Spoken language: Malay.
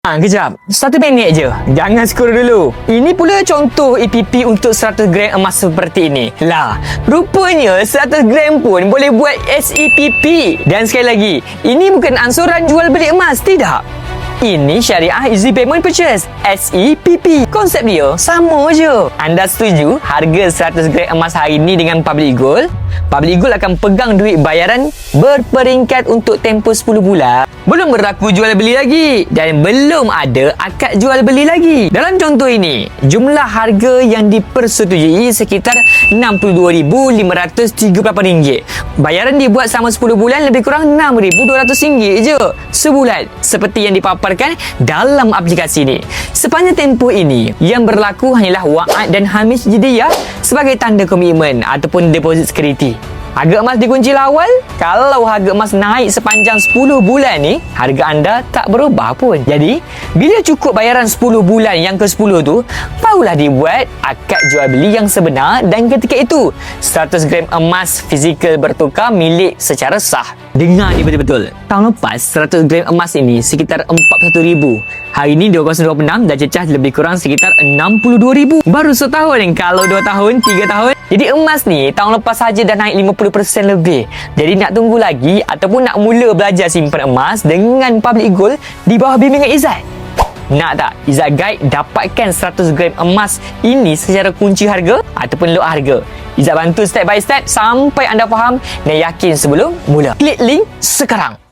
Kejap. 1 minit je. Jangan scroll dulu. Ini pula contoh EPP untuk 100 gram emas seperti ini. Lah, rupanya 100 gram pun boleh buat SEPP. Dan sekali lagi, ini bukan ansuran jual beli emas, tidak. Ini Syariah Easy Payment Purchase SEPP. Konsep dia sama je. Anda setuju harga 100 gram emas hari ini dengan Public Gold? Public Gold akan pegang duit bayaran berperingkat untuk tempoh 10 bulan. Belum berlaku jual beli lagi dan belum ada akad jual beli lagi. Dalam contoh ini, jumlah harga yang dipersetujui sekitar RM62,538. Bayaran dibuat selama 10 bulan lebih kurang RM6,200 je sebulan, seperti yang dipaparkan dalam aplikasi ini. Sepanjang tempoh ini, yang berlaku hanyalah wa'ad dan hamis jidiyah sebagai tanda komitmen ataupun deposit security. Harga emas dikunci awal. Kalau harga emas naik sepanjang 10 bulan ni, harga anda tak berubah pun. Jadi, bila cukup bayaran 10 bulan yang ke-10 tu, barulah dibuat akad jual beli yang sebenar dan ketika itu 100 gram emas fizikal bertukar milik secara sah. Dengar ni betul-betul. Tahun lepas 100 gram emas ini sekitar 41,000. Hari ini 2026 dah cecah lebih kurang sekitar 62,000. Baru setahun. Kalau 2 tahun, 3 tahun. Jadi emas ni tahun lepas saja dah naik 50% lebih. Jadi nak tunggu lagi ataupun nak mula belajar simpan emas dengan Public Gold di bawah bimbingan Izzat? Nak tak Izzat Guide dapatkan 100 gram emas ini secara kunci harga ataupun lot harga? Izzat bantu step by step sampai anda faham dan yakin sebelum mula. Klik link sekarang.